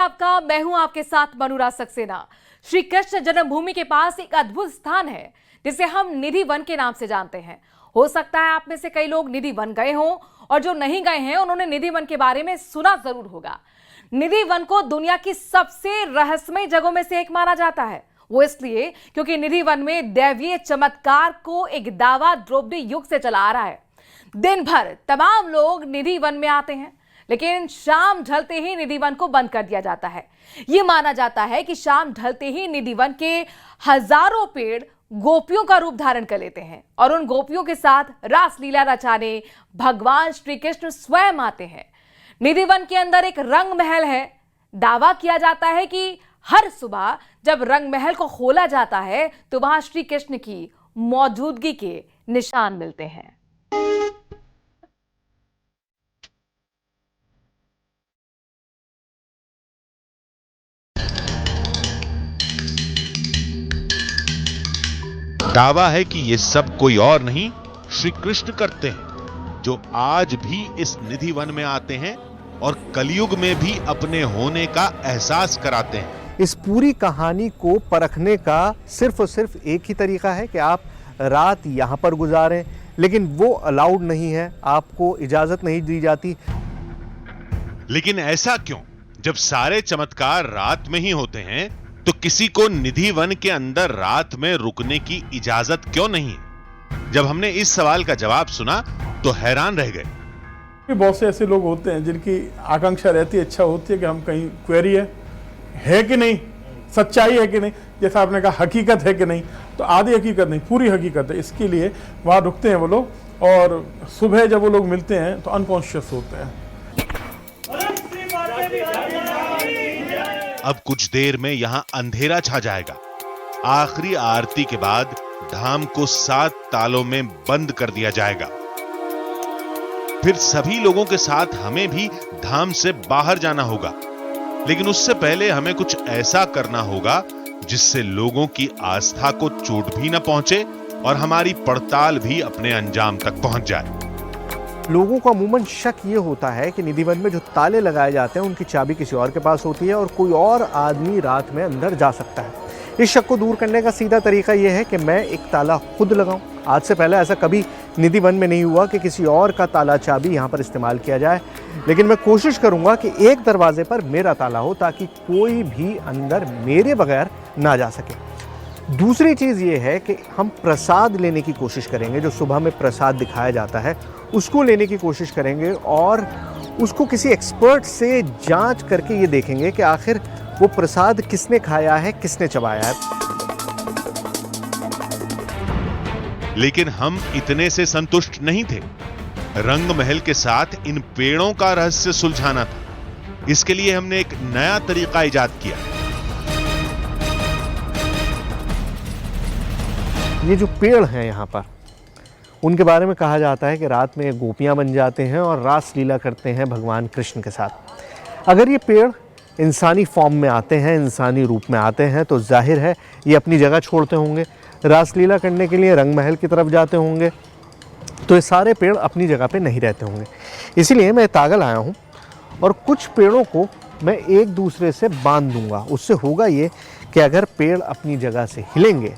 आपका मैं हूं आपके साथ मनुराज सक्सेना। श्री कृष्ण जन्मभूमि के पास एक अद्भुत स्थान है जिसे हम निधि वन के नाम से जानते हैं। हो सकता है आप में से कई लोग निधि वन गए हों और जो नहीं गए हैं उन्होंने निधि वन के बारे में सुना जरूर होगा। निधि वन को दुनिया की सबसे रहस्यमय जगहों में से एक माना जाता है। वो इसलिए क्योंकि निधि वन में दैवीय चमत्कार को एक दावा द्रौपदी युग से चला आ रहा है। दिन भर तमाम लोग निधि वन में आते हैं, लेकिन शाम ढलते ही निधि वन को बंद कर दिया जाता है। यह माना जाता है कि शाम ढलते ही निधि वन के हजारों पेड़ गोपियों का रूप धारण कर लेते हैं और उन गोपियों के साथ रासलीला रचाने भगवान श्री कृष्ण स्वयं आते हैं। निधि वन के अंदर एक रंग महल है। दावा किया जाता है कि हर सुबह जब रंग महल को खोला जाता है तो वहां श्री कृष्ण की मौजूदगी के निशान मिलते हैं। दावा है कि ये सब कोई और नहीं श्री कृष्ण करते हैं, जो आज भी इस निधि वन में आते हैं और कलयुग में भी अपने होने का एहसास कराते हैं। इस पूरी कहानी को परखने का सिर्फ और सिर्फ एक ही तरीका है कि आप रात यहाँ पर गुजारें, लेकिन वो अलाउड नहीं है, आपको इजाजत नहीं दी जाती। लेकिन ऐसा क्यों? जब सारे चमत्कार रात में ही होते हैं तो किसी को निधि वन के अंदर रात में रुकने की इजाजत क्यों नहीं? जब हमने इस सवाल का जवाब सुना तो हैरान रह गए। बहुत से ऐसे लोग होते हैं जिनकी आकांक्षा रहती है, इच्छा होती है कि हम कहीं क्वेरी है कि नहीं, सच्चाई है कि नहीं, जैसा आपने कहा हकीकत है कि नहीं, तो आधी हकीकत नहीं पूरी हकीकत है। इसके लिए वहाँ रुकते हैं वो लोग और सुबह जब वो लोग मिलते हैं तो अनकॉन्शियस होते हैं। अब कुछ देर में यहां अंधेरा छा जाएगा। आखिरी आरती के बाद धाम को 7 तालों में बंद कर दिया जाएगा। फिर सभी लोगों के साथ हमें भी धाम से बाहर जाना होगा, लेकिन उससे पहले हमें कुछ ऐसा करना होगा जिससे लोगों की आस्था को चोट भी न पहुंचे और हमारी पड़ताल भी अपने अंजाम तक पहुंच जाए। लोगों को अमूमन शक ये होता है कि निधि वन में जो ताले लगाए जाते हैं उनकी चाबी किसी और के पास होती है और कोई और आदमी रात में अंदर जा सकता है। इस शक को दूर करने का सीधा तरीका यह है कि मैं एक ताला खुद लगाऊं। आज से पहले ऐसा कभी निधि वन में नहीं हुआ कि किसी और का ताला चाबी यहाँ पर इस्तेमाल किया जाए, लेकिन मैं कोशिश करूँगा कि एक दरवाजे पर मेरा ताला हो ताकि कोई भी अंदर मेरे बगैर ना जा सके। दूसरी चीज़ ये है कि हम प्रसाद लेने की कोशिश करेंगे। जो सुबह में प्रसाद दिखाया जाता है उसको लेने की कोशिश करेंगे और उसको किसी एक्सपर्ट से जांच करके ये देखेंगे कि आखिर वो प्रसाद किसने खाया है, किसने चबाया है। लेकिन हम इतने से संतुष्ट नहीं थे। रंग महल के साथ इन पेड़ों का रहस्य सुलझाना था। इसके लिए हमने एक नया तरीका इजाद किया। ये जो पेड़ हैं यहाँ पर, उनके बारे में कहा जाता है कि रात में गोपियाँ बन जाते हैं और रास लीला करते हैं भगवान कृष्ण के साथ। अगर ये पेड़ इंसानी फॉर्म में आते हैं, इंसानी रूप में आते हैं, तो जाहिर है ये अपनी जगह छोड़ते होंगे, रास लीला करने के लिए रंग महल की तरफ जाते होंगे, तो ये सारे पेड़ अपनी जगह पे नहीं रहते होंगे। इसीलिए मैं तागा लाया हूँ और कुछ पेड़ों को मैं एक दूसरे से बांध दूँगा। उससे होगा ये कि अगर पेड़ अपनी जगह से हिलेंगे,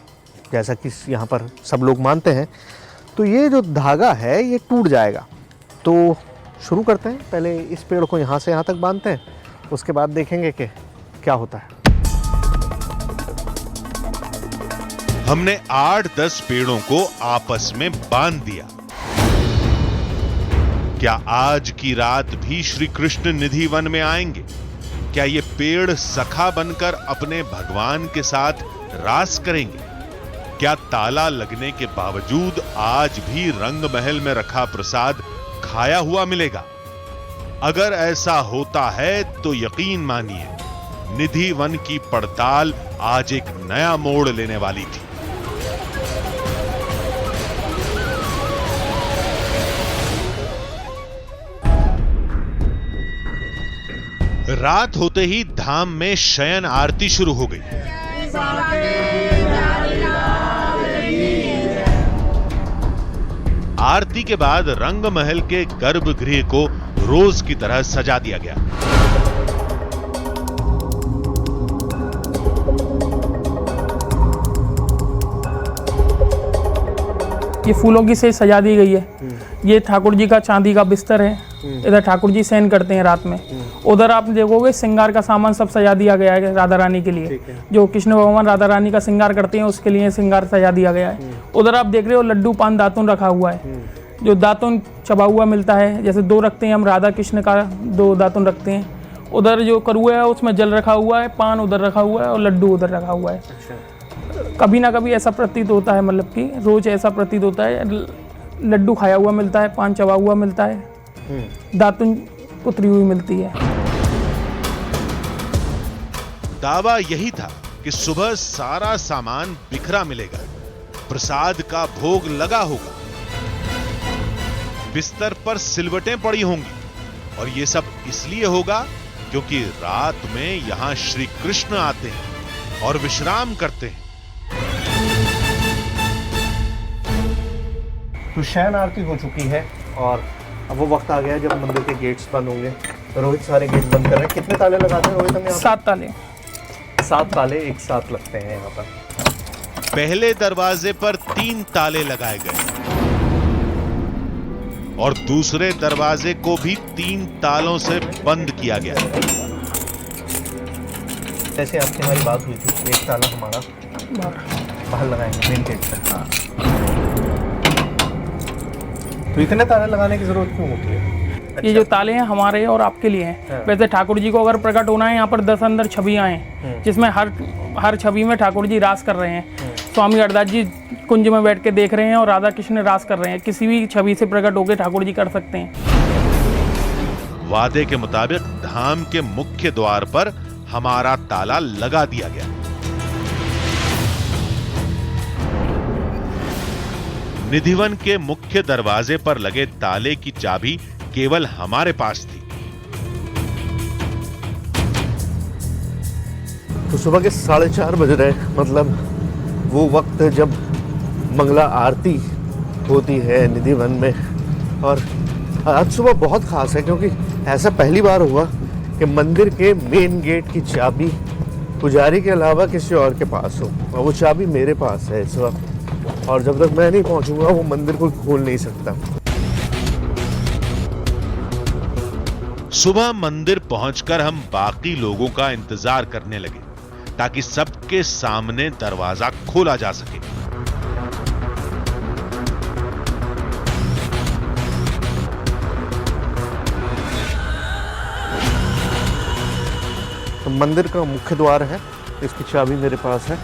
जैसा कि यहाँ पर सब लोग मानते हैं, तो ये जो धागा है ये टूट जाएगा। तो शुरू करते हैं। पहले इस पेड़ को यहाँ से यहाँ तक बांधते हैं, उसके बाद देखेंगे कि क्या होता है। हमने 8-10 पेड़ों को आपस में बांध दिया। क्या आज की रात भी श्री कृष्ण निधि वन में आएंगे? क्या ये पेड़ सखा बनकर अपने भगवान के साथ रास करेंगे? क्या ताला लगने के बावजूद आज भी रंग महल में रखा प्रसाद खाया हुआ मिलेगा? अगर ऐसा होता है तो यकीन मानिए, निधि वन की पड़ताल आज एक नया मोड़ लेने वाली थी। रात होते ही धाम में शयन आरती शुरू हो गई। आरती के बाद रंग महल के गर्भगृह को रोज की तरह सजा दिया गया। ये फूलों की से सजा दी गई है। ये ठाकुर जी का चांदी का बिस्तर है, इधर ठाकुर जी शयन करते हैं रात में। उधर आप देखोगे श्रृंगार का सामान सब सजा दिया गया है राधा रानी के लिए, जो कृष्ण भगवान राधा रानी का श्रृंगार करते हैं उसके लिए श्रृंगार सजा दिया गया है। उधर आप देख रहे हो लड्डू पान दातुन रखा हुआ है, जो दातुन चबा हुआ मिलता है, जैसे 2 रखते हैं हम राधा कृष्ण का 2 दातुन रखते हैं। उधर जो करुआ है उसमें जल रखा हुआ है, पान उधर रखा हुआ है और लड्डू उधर रखा हुआ है। कभी ना कभी ऐसा प्रतीत होता है, मतलब कि रोज ऐसा प्रतीत होता है, लड्डू खाया हुआ मिलता है, पान चबा हुआ मिलता है, दातुन उतरी हुई मिलती है। दावा यही था कि सुबह सारा सामान बिखरा मिलेगा, प्रसाद का भोग लगा होगा, बिस्तर पर सिलवटें पड़ी होंगी और ये सब इसलिए होगा क्योंकि रात में यहां श्री कृष्ण आते हैं और विश्राम करते हैं। तो शयन आरती हो चुकी है और अब वो वक्त आ गया है जब मंदिर के गेट्स बंद होंगे। रोहित सारे गेट बंद कर रहे हैं। कितने ताले लगाते हैं रोहित? हम यहाँ 7 ताले। 7 ताले एक साथ लगते हैं यहाँ पर। पहले दरवाजे पर 3 ताले लगाए गए और दूसरे दरवाजे को भी 3 तालों से बंद किया गया। जैसे आपकी हमारी बात हुई थी, एक ताला हमारा बाहर लगाएंगे मेन गेट पर। तो इतने ताले लगाने की जरूरत क्यों होती है? ये जो ताले हैं हमारे और आपके लिए हैं। वैसे ठाकुर जी को अगर प्रकट होना है, यहाँ पर 10 अंदर छवियाँ हैं, जिसमें हर छवि में ठाकुर जी रास कर रहे हैं। स्वामी हरदास जी कुंज में बैठ के देख रहे हैं और राधा कृष्ण रास कर रहे हैं। किसी भी छवि से प्रकट होकर ठाकुर जी कर सकते हैं। वादे के मुताबिक धाम के मुख्य द्वार पर हमारा ताला लगा दिया गया। निधिवन के मुख्य दरवाजे पर लगे ताले की चाबी केवल हमारे पास थी। तो सुबह के 4:30 बज रहे, मतलब वो वक्त जब मंगला आरती होती है निधिवन में। और आज सुबह बहुत खास है क्योंकि ऐसा पहली बार हुआ कि मंदिर के मेन गेट की चाबी पुजारी के अलावा किसी और के पास हो, और वो चाबी मेरे पास है इस वक्त। और जब तक मैं नहीं पहुंचूंगा वो मंदिर को खोल नहीं सकता। सुबह मंदिर पहुंचकर हम बाकी लोगों का इंतजार करने लगे ताकि सबके सामने दरवाजा खोला जा सके। तो मंदिर का मुख्य द्वार है, इसकी चाबी मेरे पास है।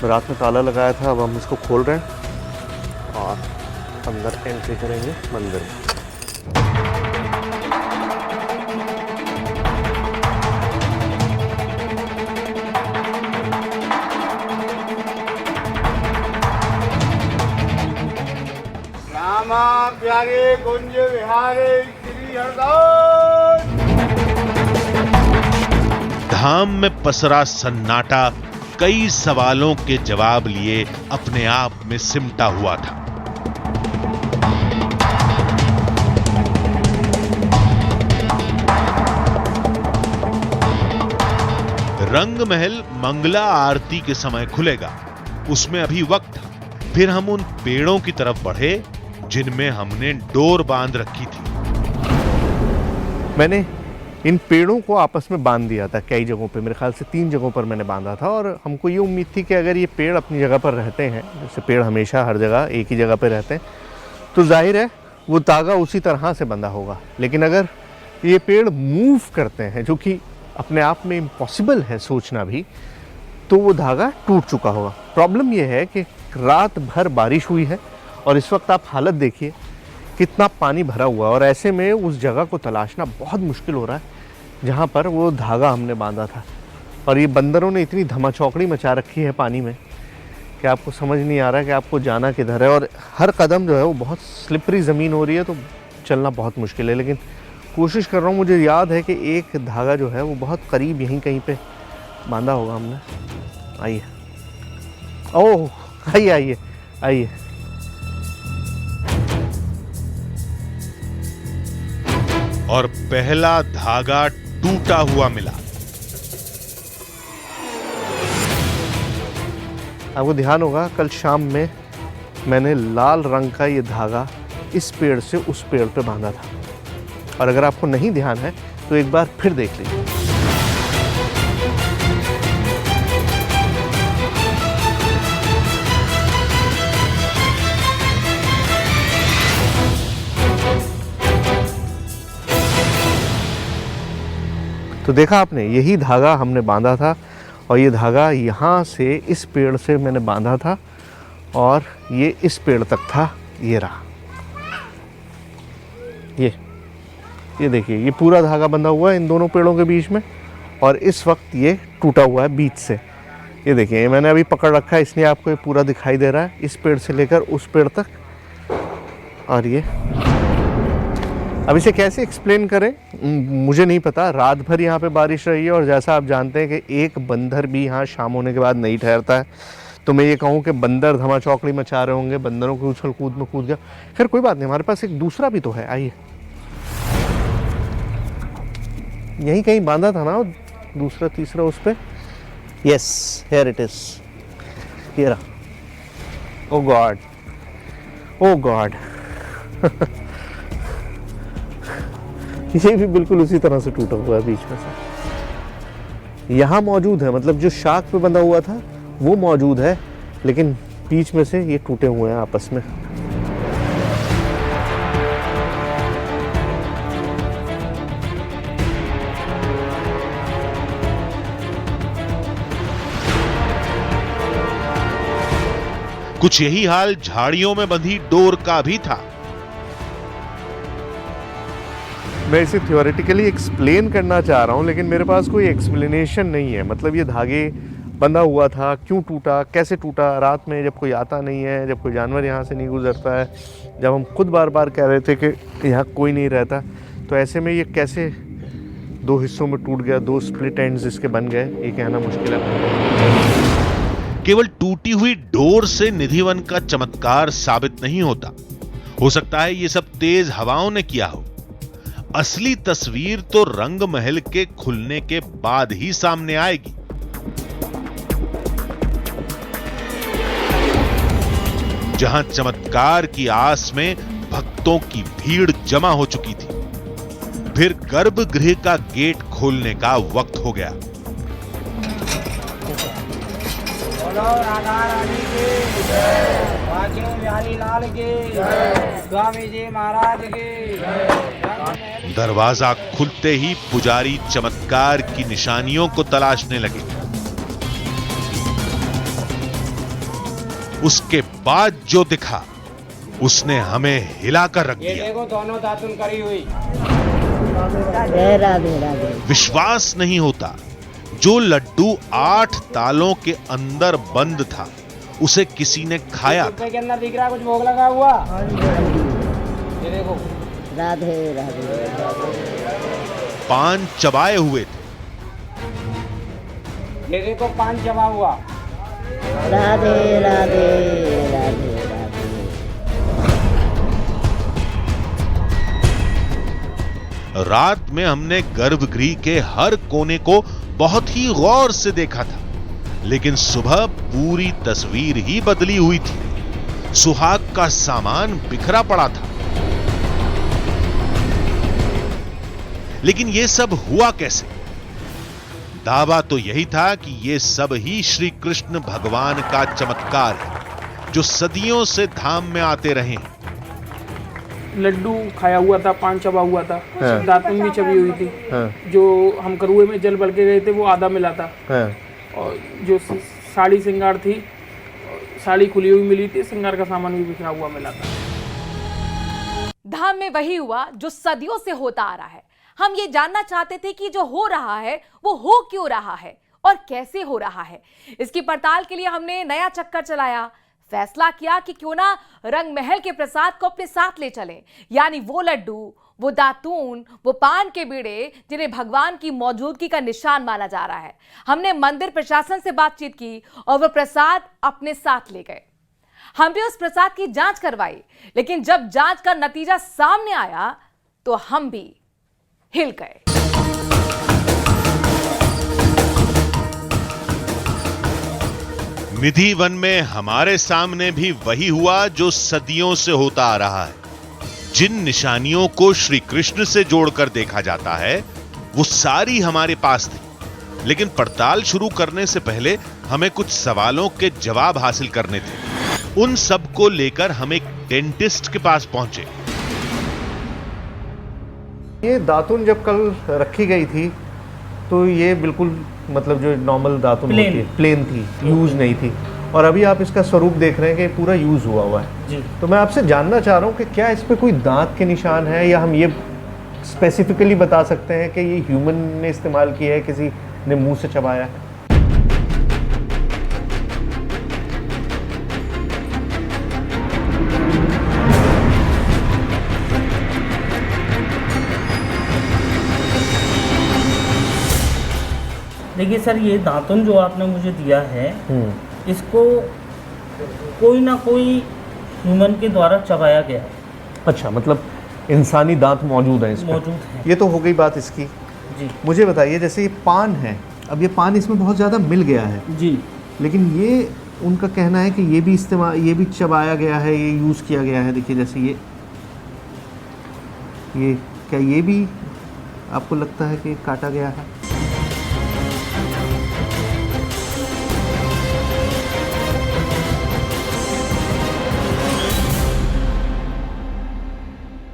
रात में ताला लगाया था, अब हम इसको खोल रहे हैं और अंदर एंट्री करेंगे मंदिर में। रामा प्यारे कुंज विहारे श्री हरदास। धाम में पसरा सन्नाटा कई सवालों के जवाब लिए अपने आप में सिमटा हुआ था। रंग महल मंगला आरती के समय खुलेगा, उसमें अभी वक्त था। फिर हम उन पेड़ों की तरफ बढ़े जिनमें हमने डोर बांध रखी थी। मैंने इन पेड़ों को आपस में बांध दिया था कई जगहों पे, मेरे ख्याल से 3 जगहों पर मैंने बांधा था। और हमको ये उम्मीद थी कि अगर ये पेड़ अपनी जगह पर रहते हैं, जैसे पेड़ हमेशा हर जगह एक ही जगह पे रहते हैं, तो जाहिर है वो धागा उसी तरह से बंधा होगा। लेकिन अगर ये पेड़ मूव करते हैं, जो कि अपने आप में इम्पॉसिबल है सोचना भी, तो वो धागा टूट चुका होगा। प्रॉब्लम ये है कि रात भर बारिश हुई है और इस वक्त आप हालत देखिए कितना पानी भरा हुआ है, और ऐसे में उस जगह को तलाशना बहुत मुश्किल हो रहा है जहाँ पर वो धागा हमने बांधा था। और ये बंदरों ने इतनी धमाचौकड़ी मचा रखी है पानी में कि आपको समझ नहीं आ रहा है कि आपको जाना किधर है। और हर कदम जो है वो बहुत स्लिपरी ज़मीन हो रही है, तो चलना बहुत मुश्किल है। लेकिन कोशिश कर रहा हूँ। मुझे याद है कि एक धागा जो है वो बहुत करीब यहीं कहीं पे बांधा होगा हमने। आइए, ओह आइए आइए आइए। और पहला धागा टूटा हुआ मिला। आपको ध्यान होगा कल शाम में मैंने लाल रंग का ये धागा इस पेड़ से उस पेड़ पे बांधा था। और अगर आपको नहीं ध्यान है तो एक बार फिर देख लीजिए। तो देखा आपने, यही धागा हमने बांधा था और ये धागा यहाँ से इस पेड़ से मैंने बांधा था और ये इस पेड़ तक था। ये रहा, ये देखिए, ये पूरा धागा बंधा हुआ है इन दोनों पेड़ों के बीच में और इस वक्त ये टूटा हुआ है बीच से। ये देखिए, मैंने अभी पकड़ रखा है इसलिए आपको ये पूरा दिखाई दे रहा है, इस पेड़ से लेकर उस पेड़ तक। और ये अब इसे कैसे एक्सप्लेन करें मुझे नहीं पता। रात भर यहाँ पे बारिश रही है और जैसा आप जानते हैं कि एक बंदर भी यहाँ शाम होने के बाद नहीं ठहरता है। तो मैं ये कहूँ कि बंदर धमाचौकड़ी मचा रहे होंगे, बंदरों के उछल कूद में कूद गया। खैर कोई बात नहीं, हमारे पास एक दूसरा भी तो है। आइए, यहीं कहीं बांधा था ना दूसरा तीसरा उस पे। Yes, here it is. ये रहा। ओ गॉड, ओ गॉड। ये भी बिल्कुल उसी तरह से टूटा हुआ है बीच में से। यहाँ मौजूद है, मतलब जो शाख पे बंधा हुआ था वो मौजूद है, लेकिन बीच में से ये टूटे हुए हैं आपस में। कुछ यही हाल झाड़ियों में बंधी डोर का भी था। मैं इसे थियोरेटिकली एक्सप्लेन करना चाह रहा हूँ, लेकिन मेरे पास कोई एक्सप्लेनेशन नहीं है। मतलब ये धागे बंधा हुआ था, क्यों टूटा, कैसे टूटा, रात में जब कोई आता नहीं है, जब कोई जानवर यहाँ से नहीं गुजरता है, जब हम खुद बार बार कह रहे थे कि यहाँ कोई नहीं रहता, तो ऐसे में ये कैसे दो हिस्सों में टूट गया, दो स्प्लिट एंड्स इसके बन गए, ये कहना मुश्किल है। केवल टूटी हुई डोर से निधिवन का चमत्कार साबित नहीं होता। हो सकता है ये सब तेज हवाओं ने किया हो। असली तस्वीर तो रंग महल के खुलने के बाद ही सामने आएगी। जहां चमत्कार की आस में भक्तों की भीड़ जमा हो चुकी थी। फिर गर्भगृह का गेट खोलने का वक्त हो गया। बोलो राधा रानी की जय, बांके बिहारी लाल की जय, स्वामी जी महाराज की जय। दरवाजा खुलते ही पुजारी चमत्कार की निशानियों को तलाशने लगे। उसके बाद जो दिखा उसने हमें हिलाकर रख ये दिया। देखो दोनों दातुन करी हुई। विश्वास नहीं होता, जो लड्डू 8 तालों के अंदर बंद था उसे किसी ने खाया था। के अंदर दिख रहा कुछ भोग लगा हुआ। ये देखो, राधे राधे। पान चबाए हुए थे। ये देखो पान जमा हुआ। राधे राधे राधे राधे। रात में हमने गर्भगृह के हर कोने को बहुत ही गौर से देखा था, लेकिन सुबह पूरी तस्वीर ही बदली हुई थी। सुहाग का सामान बिखरा पड़ा था। लेकिन यह सब हुआ कैसे? दावा तो यही था कि यह सब ही श्री कृष्ण भगवान का चमत्कार है, जो सदियों से धाम में आते रहे हैं। लड्डू खाया हुआ था, पान चबा हुआ था, हाँ। दातुन भी चबी हुई थी। हाँ। जो हम करुए में जल भर के गए थे वो आधा मिला था। हाँ। और जो साड़ी श्रृंगार थी, साड़ी खुली हुई मिली थी, श्रृंगार का सामान भी बिखरा हुआ मिला था। धाम में वही हुआ जो सदियों से होता आ रहा है। हम ये जानना चाहते थे कि जो हो रहा है वो हो क्यों रहा है और कैसे हो रहा है। इसकी पड़ताल के लिए हमने नया चक्कर चलाया। फैसला किया कि क्यों ना रंग महल के प्रसाद को अपने साथ ले चलें, यानी वो लड्डू, वो दातून, वो पान के बीड़े जिन्हें भगवान की मौजूदगी का निशान माना जा रहा है। हमने मंदिर प्रशासन से बातचीत की और वो प्रसाद अपने साथ ले गए। हम भी उस प्रसाद की जांच करवाई, लेकिन जब जांच का नतीजा सामने आया तो हम भी हिल गए। निधि वन में हमारे सामने भी वही हुआ जो सदियों से होता आ रहा है। जिन निशानियों को श्री कृष्ण से जोड़कर देखा जाता है वो सारी हमारे पास थी, लेकिन पड़ताल शुरू करने से पहले हमें कुछ सवालों के जवाब हासिल करने थे। उन सब को लेकर हम एक डेंटिस्ट के पास पहुंचे। ये दातुन जब कल रखी गई थी तो ये बिल्कुल मतलब जो नॉर्मल दातुन होती है प्लेन थी, यूज नहीं थी, और अभी आप इसका स्वरूप देख रहे हैं कि पूरा यूज हुआ हुआ है जी। तो मैं आपसे जानना चाह रहा हूँ कि क्या इस पे कोई दांत के निशान है, या हम ये स्पेसिफिकली बता सकते हैं कि ये ह्यूमन ने इस्तेमाल किया है, किसी ने मुंह से चबाया है? देखिए सर, ये दातुन जो आपने मुझे दिया है इसको कोई ना कोई ह्यूमन के द्वारा चबाया गया है। अच्छा, मतलब इंसानी दांत मौजूद है इसमें? मौजूद है। ये तो हो गई बात इसकी जी। मुझे बताइए, जैसे ये पान है, अब ये पान इसमें बहुत ज़्यादा मिल गया है जी, लेकिन ये उनका कहना है कि ये भी इस्तेमाल, ये भी चबाया गया है, ये यूज़ किया गया है। देखिए जैसे ये क्या ये भी आपको लगता है कि काटा गया है?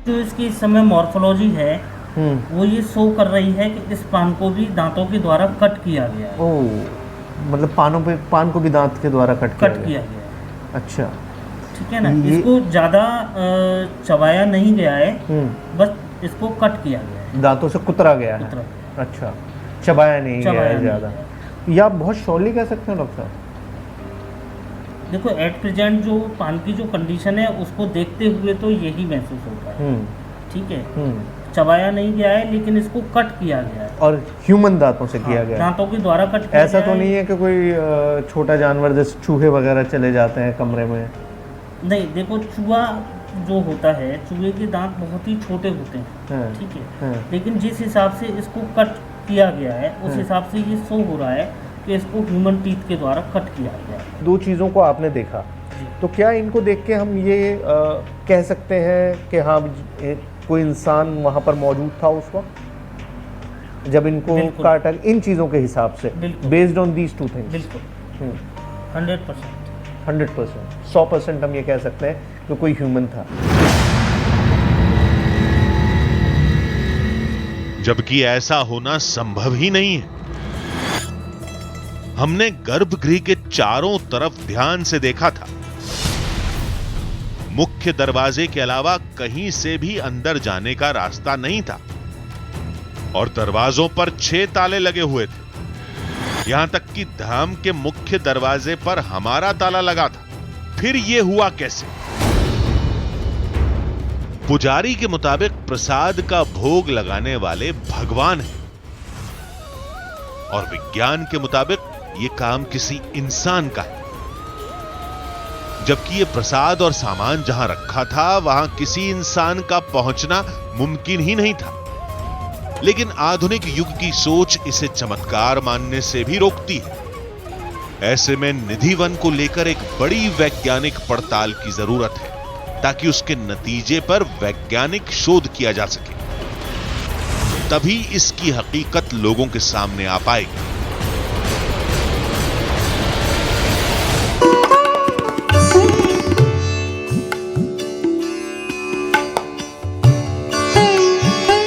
जो इसकी इस समय मॉर्फोलॉजी है वो ये शो कर रही है कि इस पान को भी दांतों के द्वारा कट किया गया है। ओह, मतलब पान को भी दांत के द्वारा कट किया गया है। अच्छा, ठीक है ना। इसको ज़्यादा चबाया नहीं गया है, बस इसको कट किया गया है, दांतों से कुतरा गया है। अच्छा, चबाया नहीं गया है ज़्यादा। या आप बहुत श्योरली कह सकते हैं डॉक्टर साहब? देखो, एट प्रेजेंट जो पान की जो कंडीशन है उसको देखते हुए तो यही महसूस होता है। ठीक है, चबाया नहीं गया है लेकिन इसको कट किया गया है, और ह्यूमन दांतों से किया गया है। दांतों के द्वारा कट किया ऐसा तो नहीं है कि कोई छोटा जानवर जैसे चूहे वगैरह चले जाते हैं कमरे में? नहीं, देखो चूहा जो होता है, चूहे के दांत बहुत ही छोटे होते हैं, ठीक है, लेकिन जिस हिसाब से इसको कट किया गया है उस हिसाब से ये शो हो रहा है कि इसको ह्यूमन टीथ के द्वारा कट किया गया है। दो चीज़ों को आपने देखा, तो क्या इनको देख के हम ये कह सकते हैं कि हाँ कोई इंसान वहाँ पर मौजूद था उस वक्त जब इनको काटा? इन चीज़ों के हिसाब से, based on these two things? बिल्कुल 100%, 100% हम ये कह सकते हैं कि कोई ह्यूमन था। जबकि ऐसा होना संभव ही नहीं है। हमने गर्भगृह के चारों तरफ ध्यान से देखा था। मुख्य दरवाजे के अलावा कहीं से भी अंदर जाने का रास्ता नहीं था, और दरवाजों पर 6 ताले लगे हुए थे। यहां तक कि धाम के मुख्य दरवाजे पर हमारा ताला लगा था। फिर यह हुआ कैसे? पुजारी के मुताबिक प्रसाद का भोग लगाने वाले भगवान हैं, और विज्ञान के मुताबिक यह काम किसी इंसान का है। जबकि यह प्रसाद और सामान जहां रखा था वहां किसी इंसान का पहुंचना मुमकिन ही नहीं था। लेकिन आधुनिक युग की सोच इसे चमत्कार मानने से भी रोकती है। ऐसे में निधि वन को लेकर एक बड़ी वैज्ञानिक पड़ताल की जरूरत है, ताकि उसके नतीजे पर वैज्ञानिक शोध किया जा सके। तभी इसकी हकीकत लोगों के सामने आ पाएगी।